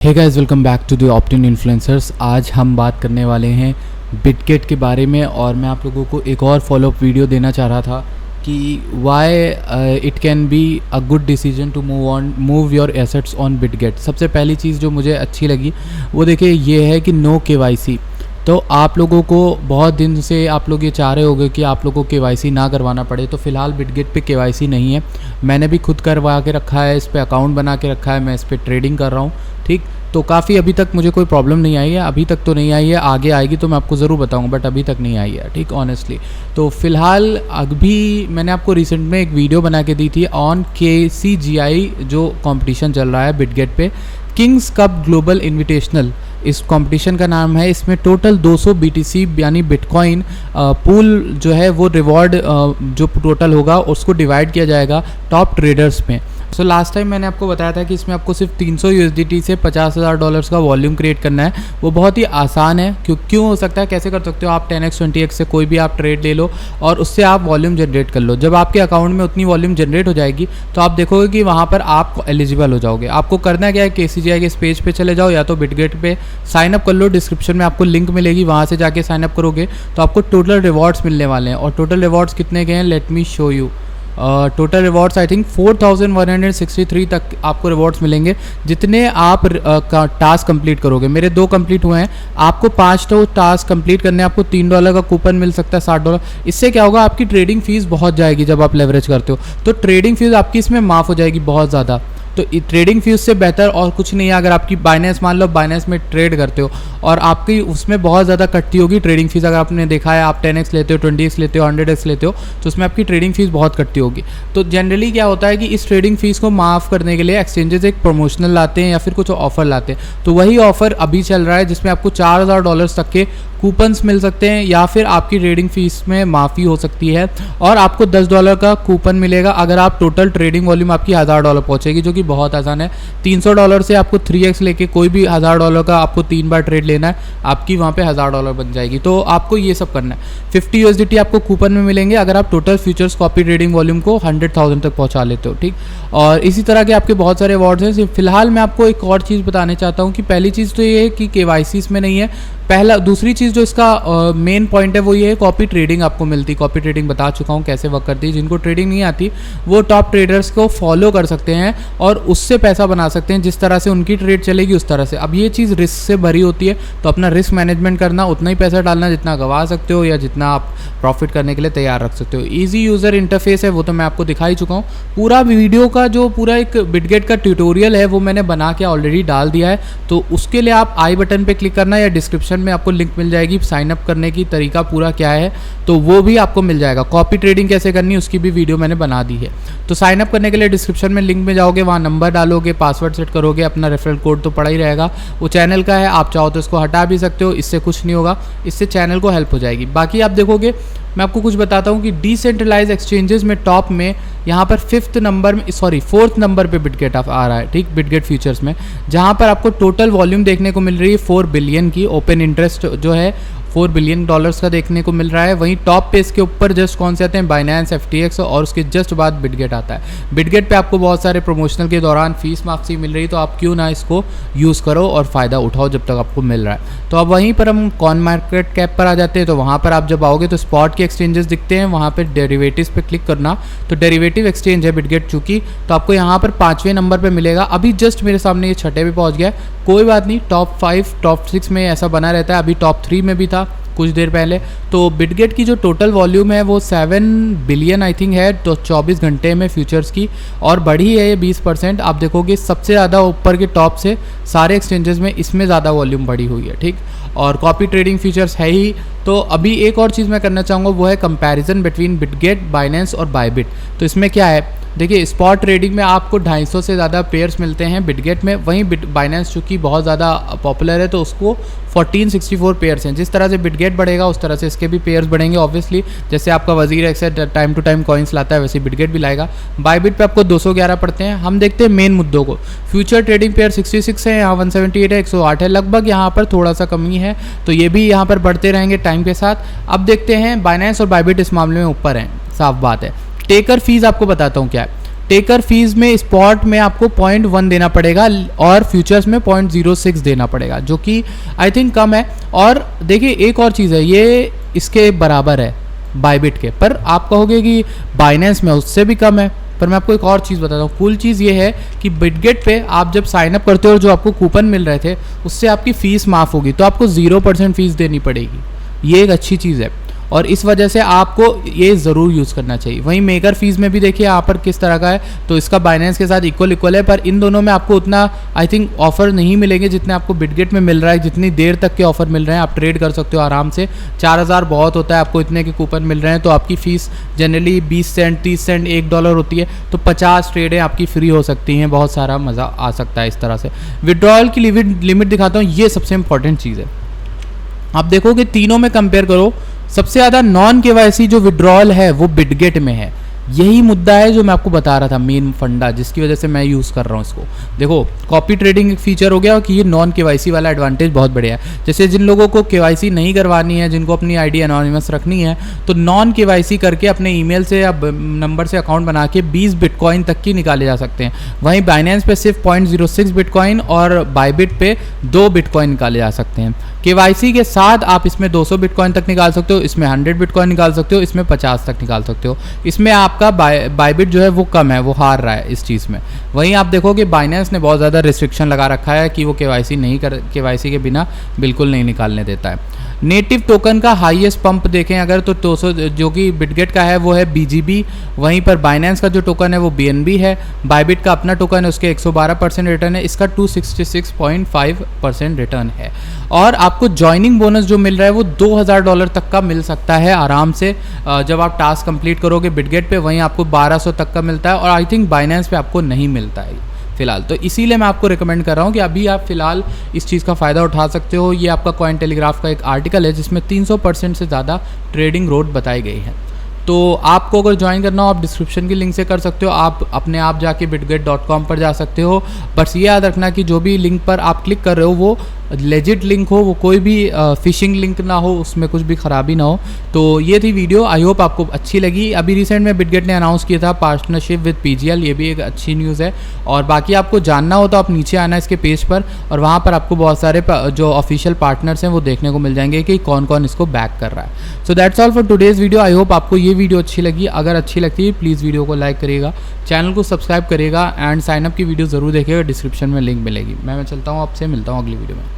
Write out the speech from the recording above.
Hey guys, welcome back to the Optin influencers. आज हम बात करने वाले हैं बिटगेट के बारे में और मैं आप लोगों को एक और फॉलोअप वीडियो देना चाह रहा था कि why it can be a good decision to move your assets on Bitget. सबसे पहली चीज़ जो मुझे अच्छी लगी वो देखिए ये है कि नो केवाईसी। तो आप लोगों को बहुत दिन से आप लोग ये चाह रहे होंगे कि आप लोगों को केवाईसी ना करवाना पड़े, तो फ़िलहाल बिटगेट पे केवाईसी नहीं है। मैंने भी खुद करवा के रखा है, इस पे अकाउंट बना के रखा है, मैं इस पे ट्रेडिंग कर रहा हूँ। ठीक, तो काफ़ी अभी तक मुझे कोई प्रॉब्लम नहीं आई है, अभी तक तो नहीं आई है, आगे आएगी तो मैं आपको ज़रूर बताऊंगा, बट अभी तक नहीं आई है। ठीक, ऑनेस्टली तो फ़िलहाल अभी मैंने आपको रिसेंट में एक वीडियो बना के दी थी ऑन KCGI जो कंपटीशन चल रहा है बिटगेट पे, किंग्स कप ग्लोबल इन्विटेशनल इस कंपटीशन का नाम है। इसमें टोटल 200 BTC यानी बिटकॉइन पूल जो है वो रिवॉर्ड जो टोटल होगा उसको डिवाइड किया जाएगा टॉप ट्रेडर्स में। सो लास्ट टाइम मैंने आपको बताया था कि इसमें आपको सिर्फ 300 USDT से $50,000 का वॉल्यूम क्रिएट करना है। वो बहुत ही आसान है। क्यों हो सकता है, कैसे कर सकते हो आप 10x 20x से कोई भी आप ट्रेड ले लो और उससे आप वॉल्यूम जनरेट कर लो। जब आपके अकाउंट में उतनी वॉल्यूम जनरेट हो जाएगी तो आप देखोगे कि वहाँ पर आप एलिजिबल हो जाओगे। आपको करना क्या है, KCGI के इस पेज पे चले जाओ या तो बिटगेट पे साइन अप कर लो। डिस्क्रिप्शन में आपको लिंक मिलेगी, वहाँ से जाके साइन अप करोगे तो आपको टोटल रिवॉर्ड्स मिलने वाले हैं। और टोटल रिवॉर्ड्स कितने के हैं, let me show you. Total rewards I think 4163 तक आपको रिवॉर्ड्स मिलेंगे जितने आप टास्क कंप्लीट करोगे। मेरे 2 कंप्लीट हुए हैं, आपको 5 टास्क कंप्लीट करने आपको $3 का कूपन मिल सकता है, $60। इससे क्या होगा, आपकी ट्रेडिंग फीस बहुत जाएगी। जब आप लेवरेज करते हो तो ट्रेडिंग फीस आपकी इसमें माफ़ हो जाएगी बहुत ज़्यादा। तो ट्रेडिंग फीस से बेहतर और कुछ नहीं है। अगर आपकी बाइनेंस, मान लो बाइनेंस में ट्रेड करते हो और आपकी उसमें बहुत ज़्यादा कटती होगी ट्रेडिंग फीस। अगर आपने देखा है आप 10x लेते हो, 20x लेते हो, 100x लेते हो तो उसमें आपकी ट्रेडिंग फीस बहुत कटती होगी। तो जनरली क्या होता है कि इस ट्रेडिंग फीस को माफ़ करने के लिए एक्सचेंजेस एक प्रमोशनल लाते हैं या फिर कुछ ऑफर लाते हैं। तो वही ऑफर अभी चल रहा है जिसमें आपको $4000 तक के कूपन्स मिल सकते हैं या फिर आपकी ट्रेडिंग फीस में माफ़ी हो सकती है और आपको $10 का कूपन मिलेगा अगर आप टोटल ट्रेडिंग वॉल्यूम आपकी $1000 पहुंचेगी, जो कि बहुत आसान है। $300 से आपको 3x लेके कोई भी $1000 का आपको 3 बार ट्रेड लेना है, आपकी वहाँ पे $1000 बन जाएगी। तो आपको ये सब करना है। 50 USDT आपको कूपन में मिलेंगे अगर आप total futures copy trading volume को 100,000 तक पहुँचा लेते हो। ठीक, और इसी तरह के आपके बहुत सारे अवार्ड्स हैं। फिलहाल मैं आपको एक और चीज़ बताने चाहता हूँ कि पहली चीज़ तो ये है कि KYC इसमें नहीं है। दूसरी चीज़ जो इसका मेन पॉइंट है वो ये है, कॉपी ट्रेडिंग आपको मिलती है। कॉपी ट्रेडिंग बता चुका हूँ कैसे वर्क करती है। जिनको ट्रेडिंग नहीं आती वो टॉप ट्रेडर्स को फॉलो कर सकते हैं और उससे पैसा बना सकते हैं, जिस तरह से उनकी ट्रेड चलेगी उस तरह से। अब ये चीज़ रिस्क से भरी होती है, तो अपना रिस्क मैनेजमेंट करना, उतना ही पैसा डालना जितना गंवा सकते हो या जितना आप प्रॉफिट करने के लिए तैयार रख सकते हो। ईजी यूज़र इंटरफेस है, वो तो मैं आपको दिखा ही चुका हूँ। पूरा वीडियो का जो पूरा एक बिटगेट का ट्यूटोरियल है वो मैंने बना के ऑलरेडी डाल दिया है। तो उसके लिए आप आई बटन पर क्लिक करना या डिस्क्रिप्शन में आपको लिंक मिल जाएगी। साइन अप करने की तरीका पूरा क्या है तो वो भी आपको मिल जाएगा। कॉपी ट्रेडिंग कैसे करनी है उसकी भी वीडियो मैंने बना दी है। तो साइन अप करने के लिए डिस्क्रिप्शन में लिंक में जाओगे, वहाँ नंबर डालोगे, पासवर्ड सेट करोगे, अपना रेफरल कोड तो पड़ा ही रहेगा। वो चैनल का है, आप चाहो तो इसको हटा भी सकते हो, इससे कुछ नहीं होगा, इससे चैनल को हेल्प हो जाएगी। बाकी आप देखोगे मैं आपको कुछ बताता हूँ कि डिसेंट्रलाइज एक्सचेंजेस में टॉप में यहाँ पर 4th नंबर पे बिटगेट आ रहा है। ठीक, बिटगेट फ्यूचर्स में जहाँ पर आपको टोटल वॉल्यूम देखने को मिल रही है 4 बिलियन की। ओपन इंटरेस्ट जो है $4 बिलियन का देखने को मिल रहा है। वहीं टॉप पे इसके ऊपर जस्ट कौन से आते हैं, बाइनेंस, FTX और उसके जस्ट बाद बिटगेट आता है। बिटगेट पे आपको बहुत सारे प्रमोशनल के दौरान फीस माफी मिल रही है, तो आप क्यों ना इसको यूज़ करो और फ़ायदा उठाओ जब तक आपको मिल रहा है। तो अब वहीं पर हम कॉइन मार्केट कैप पर आ जाते हैं। तो वहाँ पर आप जब आओगे तो स्पॉट के एक्सचेंजेस दिखते हैं, वहाँ पर डेरिवेटिव्स पे क्लिक करना। तो डेरिवेटिव एक्सचेंज है बिटगेट चूँकि, तो आपको यहाँ पर 5वें नंबर पर मिलेगा। अभी जस्ट मेरे सामने ये 6ठे पे पहुँच गया, कोई बात नहीं। टॉप 5 टॉप 6 में ऐसा बना रहता है, अभी टॉप 3 में भी था कुछ देर पहले। तो बिटगेट की जो टोटल वॉल्यूम है वो 7 बिलियन आई थिंक है, तो 24 घंटे में फ्यूचर्स की, और बढ़ी है ये 20%। आप देखोगे सबसे ज़्यादा ऊपर के टॉप से सारे एक्सचेंजेस में इसमें ज़्यादा वॉल्यूम बढ़ी हुई है। ठीक, और कॉपी ट्रेडिंग फीचर्स है ही। तो अभी एक और चीज़ मैं करना चाहूँगा वो है कंपैरिजन बिटवीन बिटगेट, बाइनेंस और बायबिट। तो इसमें क्या है, देखिए स्पॉट ट्रेडिंग में आपको 250 से ज़्यादा पेयर्स मिलते हैं बिटगेट में। वहीं बाइनेंस चूँकि बहुत ज़्यादा पॉपुलर है तो उसको 1464 पेयर्स हैं। जिस तरह से बिटगेट बढ़ेगा उस तरह से इसके भी पेयर्स बढ़ेंगे ऑब्वियसली। जैसे आपका WazirX time to time coins लाता है वैसे बिटगेट भी लाएगा। बायबिट पे आपको 211 पड़ते हैं। हम देखते हैं मेन मुद्दों को। फ्यूचर ट्रेडिंग पेयर 66 है, यहाँ 178 है, 108 है, लगभग यहाँ पर थोड़ा सा कमी है, तो ये भी यहाँ पर बढ़ते रहेंगे टाइम के साथ। अब देखते हैं बाइनेंस और बायबिट इस मामले में ऊपर हैं, साफ बात है। टेकर फीस आपको बताता हूँ क्या है। टेकर फीस में स्पॉट में आपको 0.1 देना पड़ेगा और फ्यूचर्स में 0.06 देना पड़ेगा, जो कि आई थिंक कम है। और देखिए एक और चीज़ है, ये इसके बराबर है बायबिट के, पर आप कहोगे कि बाइनेंस में उससे भी कम है। पर मैं आपको एक और चीज़ बताता हूँ, कूल चीज़ ये है कि बिटगेट पे आप जब साइन अप करते हो और जो आपको कूपन मिल रहे थे उससे आपकी फ़ीस माफ़ होगी, तो आपको 0% फ़ीस देनी पड़ेगी। ये एक अच्छी चीज़ है और इस वजह से आपको ये ज़रूर यूज़ करना चाहिए। वहीं मेकर फीस में भी देखिए यहाँ पर किस तरह का है, तो इसका बाइनेंस के साथ इक्वल है, पर इन दोनों में आपको उतना आई थिंक ऑफर नहीं मिलेंगे जितने आपको बिटगेट में मिल रहा है। जितनी देर तक के ऑफर मिल रहे हैं आप ट्रेड कर सकते हो आराम से। 4000 बहुत होता है, आपको इतने के कूपन मिल रहे हैं, तो आपकी फ़ीस जनरली 20 सेंट 30 सेंट $1 होती है, तो 50 ट्रेडें आपकी फ्री हो सकती हैं। बहुत सारा मज़ा आ सकता है इस तरह से। विड्रॉल की लिमिट दिखाता हूँ, ये सबसे इंपॉर्टेंट चीज़ है। आप देखोगे तीनों में कंपेयर करो, सबसे ज़्यादा नॉन केवाईसी जो विड्रॉल है वो बिटगेट में है। यही मुद्दा है जो मैं आपको बता रहा था, मेन फंडा जिसकी वजह से मैं यूज़ कर रहा हूँ इसको। देखो कॉपी ट्रेडिंग एक फीचर हो गया कि ये नॉन केवाईसी वाला एडवांटेज बहुत बढ़िया है। जैसे जिन लोगों को केवाईसी नहीं करवानी है, जिनको अपनी आईडी एनोनिमस रखनी है, तो नॉन केवाईसी करके अपने ईमेल से या नंबर से अकाउंट बना के 20 बिटकॉइन तक की निकाले जा सकते हैं। वहीं बाइनेंस पे सिर्फ 0.06 बिटकॉइन और बायबिट पे 2 बिटकॉइन निकाले जा सकते हैं। केवाईसी के साथ आप इसमें 200 बिटकॉइन तक निकाल सकते हो, इसमें 100 बिटकॉइन निकाल सकते हो, इसमें 50 तक निकाल सकते हो। इसमें आपका बायबिट जो है वो कम है, वो हार रहा है इस चीज़ में। वहीं आप देखोगे बाइनेंस ने बहुत ज़्यादा रिस्ट्रिक्शन लगा रखा है कि वो केवाईसी के बिना बिल्कुल नहीं निकालने देता है। नेटिव टोकन का हाईएस्ट पंप देखें अगर तो 200 जो कि बिटगेट का है वो है BGB। वहीं पर बाइनेंस का जो टोकन है वो BNB है। बायबिट का अपना टोकन है, उसके 112% रिटर्न है, इसका 266.5% रिटर्न है। और आपको ज्वाइनिंग बोनस जो मिल रहा है वो $2000 तक का मिल सकता है आराम से जब आप टास्क कंप्लीट करोगे बिटगेट पे। वहीं आपको 1200 तक का मिलता है और आई थिंक बाइनेंस पे आपको नहीं मिलता है फिलहाल। तो इसीलिए मैं आपको रिकमेंड कर रहा हूँ कि अभी आप फिलहाल इस चीज़ का फ़ायदा उठा सकते हो। ये आपका कॉइन टेलीग्राफ का एक आर्टिकल है जिसमें 300% से ज़्यादा ट्रेडिंग रोड बताई गई है। तो आपको अगर ज्वाइन करना हो आप डिस्क्रिप्शन की लिंक से कर सकते हो, आप अपने आप जाके bitget.com पर जा सकते हो। बस ये याद रखना कि जो भी लिंक पर आप क्लिक कर रहे हो वो लेजिट लिंक हो, वो कोई भी फिशिंग लिंक ना हो, उसमें कुछ भी ख़राबी ना हो। तो ये थी वीडियो, आई होप आपको अच्छी लगी। अभी रिसेंट में बिटगेट ने अनाउंस किया था पार्टनरशिप विद PGL, ये भी एक अच्छी न्यूज़ है। और बाकी आपको जानना हो तो आप नीचे आना इसके पेज पर और वहाँ पर आपको बहुत सारे जो ऑफिशियल पार्टनर्स हैं वो देखने को मिल जाएंगे कि कौन कौन इसको बैक कर रहा है। So that's all for today's video. I hope आपको ये वीडियो अच्छी लगी। अगर अच्छी लगती है प्लीज़ वीडियो को लाइक करिएगा, चैनल को सब्सक्राइब करिएगा एंड साइनअप की वीडियो ज़रूर देखिएगा, डिस्क्रिप्शन में लिंक मिलेगी। मैं चलता हूँ, आपसे मिलता हूँ अगली वीडियो में।